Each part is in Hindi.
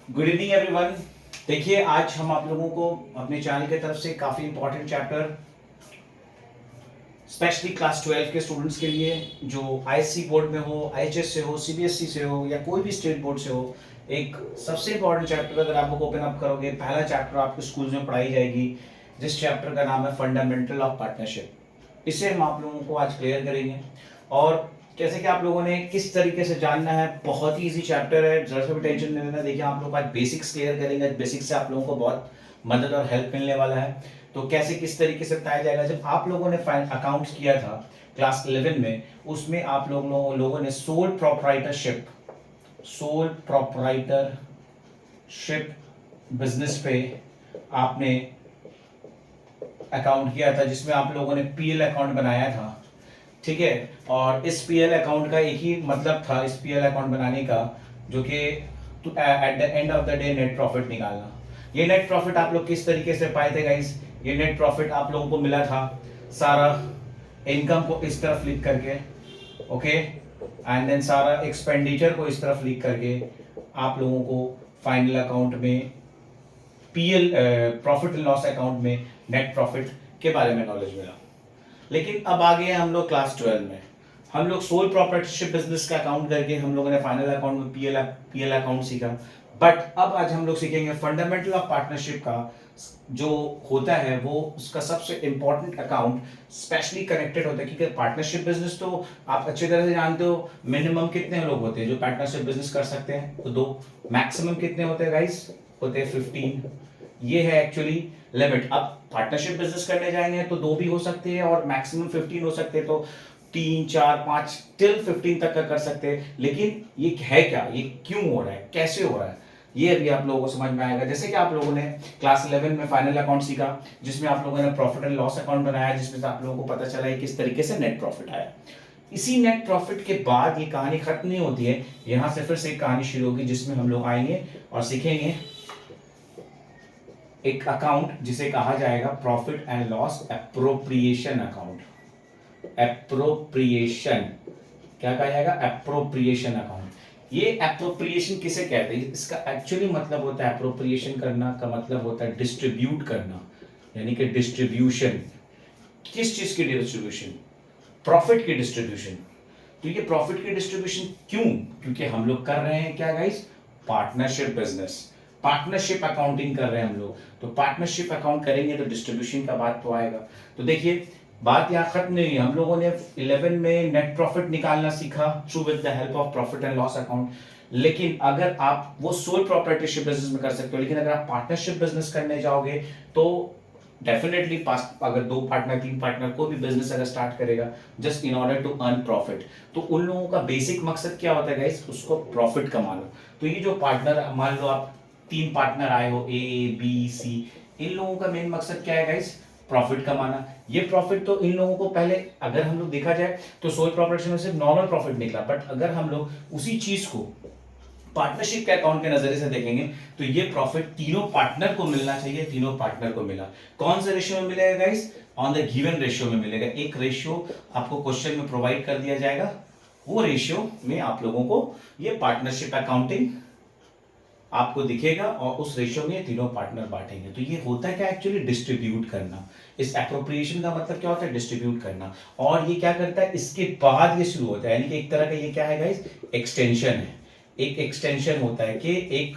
Good evening everyone. देखिए आज हम आप लोगों को अपने चैनल की तरफ से काफ़ी इंपॉर्टेंट चैप्टर स्पेशली क्लास 12 के स्टूडेंट्स के लिए जो आईएससी बोर्ड में हो, आईएचएस से हो, सीबीएसई से हो या कोई भी स्टेट बोर्ड से हो, एक सबसे इंपॉर्टेंट चैप्टर अगर आप लोग ओपन अप करोगे, पहला चैप्टर आपके स्कूल में पढ़ाई जाएगी जिस चैप्टर का नाम है फंडामेंटल ऑफ पार्टनरशिप। इसे हम आप लोगों को आज क्लियर करेंगे और जैसे कि आप लोगों ने किस तरीके से जानना है, बहुत ही इजी चैप्टर है, जरा सा भी टेंशन नहीं लेना। देखिए आप लोग आज बेसिक्स क्लियर करेंगे, बेसिक्स से आप लोगों को बहुत मदद और हेल्प मिलने वाला है। तो कैसे किस तरीके से बताया जाएगा, जब आप लोगों ने अकाउंट्स किया था क्लास 11 में, उसमें आप लोगों ने सोल प्रोप्राइटरशिप बिजनेस पे आपने अकाउंट किया था जिसमें आप लोगों ने पीएल अकाउंट बनाया था, ठीक है। और इस पीएल अकाउंट का एक ही मतलब था इस पीएल अकाउंट बनाने का, जो कि at the end of the day net profit निकालना। ये नेट प्रॉफिट आप लोग किस तरीके से पाए थे गाइस? ये नेट प्रॉफिट आप लोगों को मिला था सारा इनकम को इस तरफ लिख करके, ओके, एंड देन सारा एक्सपेंडिचर को इस तरफ लिख करके आप लोगों को फाइनल अकाउंट में PL profit and loss account में नेट प्रॉफिट के बारे में नॉलेज मिला। लेकिन अब आ गए हम लोग क्लास 12 में। हम लोग सोल प्रॉपर्टीशिप बिजनेस का अकाउंट करके हम लोगों ने फाइनल अकाउंट में पीएल अकाउंट सीखा। बट अब आज हम लोग सीखेंगे फंडामेंटल ऑफ पार्टनरशिप का जो होता है, वो उसका सबसे इंपॉर्टेंट अकाउंट स्पेशली कनेक्टेड होता है, क्योंकि पार्टनरशिप बिजनेस तो आप अच्छी तरह से जानते हो। मिनिमम कितने लोग होते हैं जो पार्टनरशिप बिजनेस कर सकते हैं? तो 2। मैक्सिमम कितने होते हैं गाइस? होते हैं 15। ये है एक्चुअली लिमिट। अब पार्टनरशिप बिजनेस करने जाएंगे तो 2 भी हो सकते हैं और मैक्सिमम 15 हो सकते हैं, तो 3 4 5 टिल 15 तक का कर सकते हैं। लेकिन ये है क्या, ये क्यों हो रहा है, कैसे हो रहा है, ये अभी आप लोगों को समझ में आएगा। जैसे कि आप लोगों ने क्लास 11 में फाइनल अकाउंट सीखा जिसमें आप लोगों ने प्रॉफिट एंड लॉस अकाउंट बनाया, जिसमें आप लोगों को पता चला है किस तरीके से नेट प्रॉफिट आया। इसी नेट प्रॉफिट के बाद ये कहानी खत्म नहीं होती है, यहां से फिर से एक कहानी शुरू होगी जिसमें हम लोग आएंगे और सीखेंगे एक अकाउंट जिसे कहा जाएगा profit and loss appropriation account. Appropriation क्या कहा जाएगा? Appropriation account. ये एप्रोप्रिएशन किसे कहते हैं? इसका एक्चुअली मतलब होता है, एप्रोप्रिएशन करना का मतलब होता है डिस्ट्रीब्यूट करना, यानी कि डिस्ट्रीब्यूशन। किस चीज की डिस्ट्रीब्यूशन? प्रॉफिट की डिस्ट्रीब्यूशन। तो ये प्रॉफिट की डिस्ट्रीब्यूशन क्यों? क्योंकि हम लोग कर रहे हैं क्या guys? Partnership business, partnership accounting कर रहे हैं हम लोग। तो पार्टनरशिप अकाउंट करेंगे तो डिस्ट्रीब्यूशन का बात तो आएगा। तो देखिए बात यहाँ खत्म नहीं है। हम लोगों ने 11 में नेट प्रॉफिट निकालना सीखा through with the help of profit and loss account. लेकिन अगर आप वो सोल प्रोप्राइटरशिप बिजनेस में कर सकते हो, लेकिन अगर आप पार्टनरशिप बिजनेस करने जाओगे तो डेफिनेटली अगर 2 पार्टनर 3 पार्टनर कोई भी बिजनेस अगर स्टार्ट करेगा just in order to earn profit, तो उन लोगों का बेसिक मकसद क्या होता है गाइस? उसको प्रॉफिट कमाना। तो ये जो पार्टनर, मान लो आप 3 पार्टनर आए हो, ए बी सी, इन लोगों का मेन मकसद क्या है गाइस? प्रॉफिट कमाना। ये प्रॉफिट तो इन लोगों को पहले, अगर हम लोग देखा जाए तो सोल प्रॉपर्टी में सिर्फ नॉर्मल प्रॉफिट निकला, बट अगर हम लोग उसी चीज को पार्टनरशिप के अकाउंट के नजरिए से देखेंगे तो ये प्रॉफिट तीनों पार्टनर को मिलना चाहिए। तीनों पार्टनर को मिला। कौन से रेशियो में मिलेगा guys? On the given ratio में मिलेगा। एक रेशियो आपको क्वेश्चन में प्रोवाइड कर दिया जाएगा, वो रेशियो में आप लोगों को ये पार्टनरशिप अकाउंटिंग आपको दिखेगा और उस रेशियो में तीनों पार्टनर बांटेंगे। तो ये होता है क्या एक्चुअली? डिस्ट्रीब्यूट करना। इस एप्रोप्रिएशन का मतलब क्या होता है? डिस्ट्रीब्यूट करना। और ये क्या करता है? इसके बाद ये शुरू होता है, यानी कि एक तरह का ये क्या है गाइस? एक्सटेंशन है। एक एक्सटेंशन होता है कि एक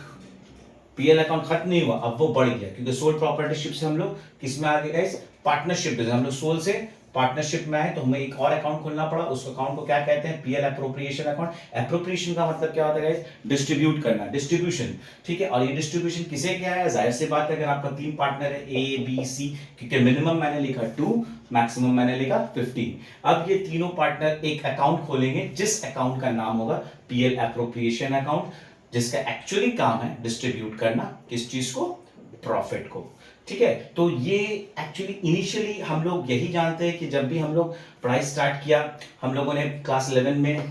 पीएल अकाउंट खत्म नहीं हुआ, अब वो बढ़ गया, क्योंकि सोल प्रॉपर्टीशिप से हम लोग किस में आ गए गाइस? पार्टनरशिप में। हम लोग सोल से पार्टनरशिप में आए तो हमें एक और अकाउंट खोलना पड़ा। उस अकाउंट को क्या कहते हैं? PL appropriation account. एप्रोप्रिएशन का मतलब क्या होता है गाइस? डिस्ट्रीब्यूट करना, डिस्ट्रीब्यूशन, ठीक है। और ये डिस्ट्रीब्यूशन किसे क्या है? जाहिर सी बात है, अगर आपका 3 पार्टनर है ए बी सी, क्योंकि मिनिमम मैंने लिखा 2, मैक्सिमम मैंने लिखा 15। अब ये तीनों पार्टनर एक अकाउंट खोलेंगे जिस अकाउंट का नाम होगा पीएल एप्रोप्रिएशन अकाउंट, जिसका एक्चुअली काम है डिस्ट्रीब्यूट करना। किस चीज को? प्रॉफिट को, ठीक है। तो ये एक्चुअली इनिशियली हम लोग यही जानते हैं कि जब भी हम लोग पढ़ाई स्टार्ट किया, हम लोगों ने क्लास 11 में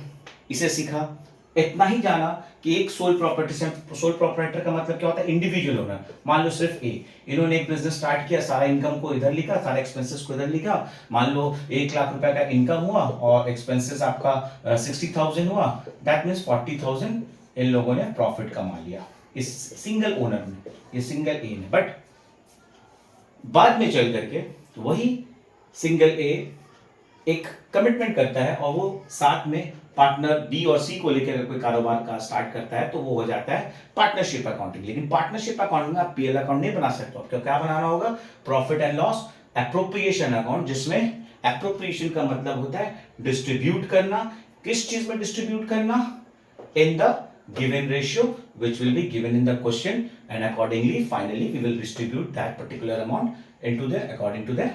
इसे सीखा, इतना ही जाना कि एक सोल प्रॉपर्टी से, सोल प्रोप्राइटर का मतलब क्या होता है? इंडिविजुअल होना। मान लो सिर्फ ए, इन्होंने एक बिजनेस स्टार्ट किया, सारा इनकम को इधर लिखा, सारे एक्सपेंसेस को इधर लिखा। मान लो 1 लाख रुपए का इनकम हुआ और एक्सपेंसेस आपका 60,000 हुआ, दैट मीन्स 40,000 इन लोगों ने प्रॉफिट कमा लिया। इस सिंगल ओनर में, ये सिंगल ए में, बट बाद में चल करके वही सिंगल ए एक कमिटमेंट करता है और वो साथ में पार्टनर बी और सी को लेकर कोई कारोबार का स्टार्ट करता है तो वो हो जाता है पार्टनरशिप अकाउंटिंग। लेकिन पार्टनरशिप अकाउंटिंग में आप पीएल अकाउंट नहीं बना सकते हो, तो क्या बनाना होगा? Profit and loss appropriation account, जिसमें एप्रोप्रिएशन का मतलब होता है डिस्ट्रीब्यूट करना। किस चीज में डिस्ट्रीब्यूट करना? In the given ratio which will be given in the question, and accordingly finally we will distribute that particular amount into their according to their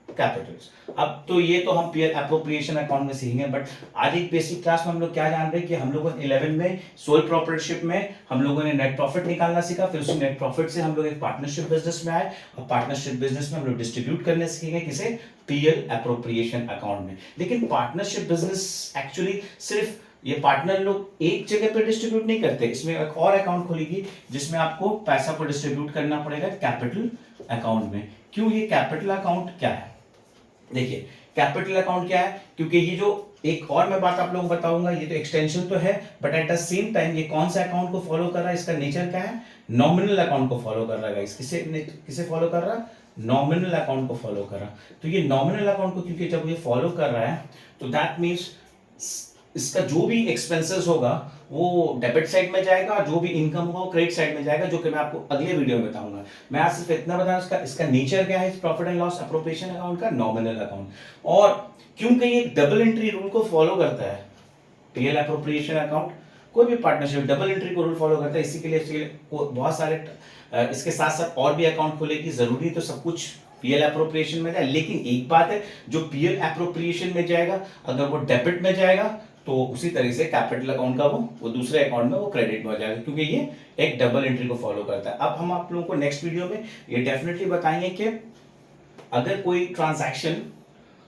Capitals. अब तो ये तो हम पीएल एप्रोप्रिएशन अकाउंट में सीखेंगे, बट आज एक बेसिक क्लास में हम लोग क्या जान रहे हैं कि हम लोगों ने 11 में सोल प्रोप्राइटरशिप में हम लोगों ने नेट प्रॉफिट निकालना सीखा, फिर उसी नेट प्रॉफिट से हम लोग एक पार्टनरशिप बिजनेस में आए और पार्टनरशिप बिजनेस में हम लोग डिस्ट्रीब्यूट करने सीखेंगे किसे? पीएल एप्रोप्रिएशन अकाउंट में। लेकिन पार्टनरशिप बिजनेस एक्चुअली सिर्फ ये पार्टनर लोग एक जगह पे डिस्ट्रीब्यूट नहीं करते, इसमें एक और अकाउंट खुलेगी जिसमें आपको पैसा को डिस्ट्रीब्यूट करना पड़ेगा कैपिटल अकाउंट में। क्यों ये कैपिटल अकाउंट क्या है? देखिए कैपिटल अकाउंट क्या है, क्योंकि ये जो एक और मैं बात आप लोगों को बताऊंगा, ये तो एक्सटेंशन तो है but at the same time ये कौन सा अकाउंट को फॉलो कर रहा है? इसका नेचर क्या है? नॉमिनल अकाउंट को फॉलो कर रहा है गाइस। किसे फॉलो कर रहा है? नॉमिनल अकाउंट को फॉलो कर रहा है। तो ये नॉमिनल अकाउंट को क्योंकि जब ये फॉलो कर रहा है तो दैट मीन्स इसका जो भी एक्सपेंसेस होगा वो डेबिट साइड में जाएगा और जो भी इनकम होगा वो क्रेडिट साइड में जाएगा, जो कि मैं आपको अगले वीडियो में बताऊंगा। मैं आज सिर्फ इतना बताऊं इसका नेचर क्या है, profit and loss appropriation account का, नॉमिनल अकाउंट। और क्योंकि ये डबल एंट्री रूल को फॉलो करता है, पीएल एप्रोप्रिएशन अकाउंट कोई भी पार्टनरशिप डबल एंट्री को रूल फॉलो करता है, इसी के लिए बहुत सारे इसके साथ साथ और भी अकाउंट खोलेगी। जरूरी तो सब कुछ पीएल एप्रोप्रिएशन में जाए, लेकिन एक बात है, जो पीएल एप्रोप्रिएशन में जाएगा अगर वो डेबिट में जाएगा तो उसी तरह से कैपिटल अकाउंट का वो दूसरे अकाउंट में वो क्रेडिट में हो जाएगा, क्योंकि ये एक डबल एंट्री को फॉलो करता है। अब हम आप लोगों को नेक्स्ट वीडियो में ये डेफिनेटली बताएंगे कि अगर कोई ट्रांजैक्शन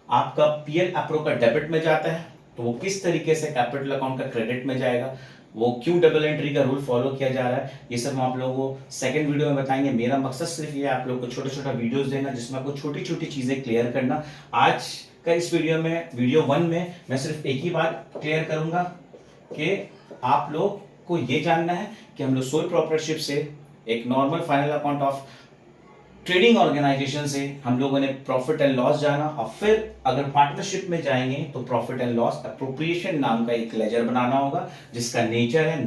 आपका पीएल एप्रो का डेबिट में जाता है तो वो किस तरीके से कैपिटल अकाउंट का क्रेडिट में जाएगा, वो क्यों डबल एंट्री का रूल फॉलो किया जा रहा है, ये सब हम आप लोगों को सेकंड वीडियो में बताएंगे। मेरा मकसद सिर्फ ये आप लोगों को छोटा छोटा वीडियोस देना जिसमें आपको छोटी छोटी चीजें क्लियर करना। आज का इस वीडियो में, वीडियो 1 में मैं सिर्फ एक ही बात क्लियर करूंगा कि आप लोग को ये जानना है कि हम लोग सोल प्रोप्राइटरशिप से एक normal final account of trading organisation से हम लोगों ने प्रॉफिट एंड लॉस जाना, और फिर अगर पार्टनरशिप में जाएंगे तो प्रॉफिट एंड लॉस एप्रोप्रिएशन नाम का एक लेजर बनाना होगा जिसका नेचर है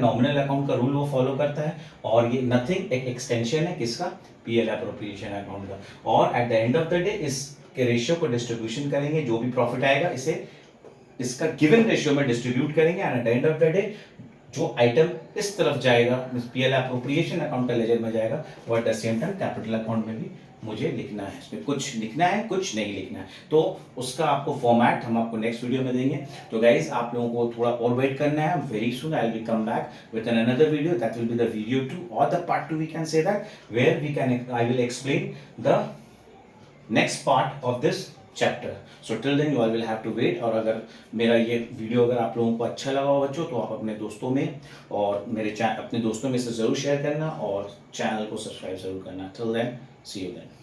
नॉमिनल अकाउंट का रूल वो फॉलो करता है, और ये नथिंग एक एक्सटेंशन है किसका? पीएल एप्रोप्रिएशन अकाउंट का। और at the end of the day इसके रेशियो को डिस्ट्रीब्यूशन करेंगे, जो भी प्रॉफिट आएगा इसे इसका गिवन रेशियो में डिस्ट्रीब्यूट करेंगे, and at the end of the day जो आइटम इस तरफ जाएगा पीएल एप्रोप्रिएशन अकाउंट का लेजर में जाएगा, वो at the same time capital account में भी मुझे लिखना है। इसमें कुछ लिखना है कुछ नहीं लिखना है, तो उसका आपको फॉर्मेट हम आपको नेक्स्ट वीडियो में देंगे। तो गाइज आप लोगों को थोड़ा और वेट करना है, very soon I will come back with an another video, that will be the video 2 और the part 2 we can say that, where we can I will explain the next part of this chapter. So till then you all will have to wait. और अगर मेरा ये वीडियो अगर आप लोगों को अच्छा लगा हो बच्चों, तो आप अपने दोस्तों में और अपने दोस्तों में से ज़रूर शेयर करना और चैनल को सब्सक्राइब ज़रूर करना। Till then see you then.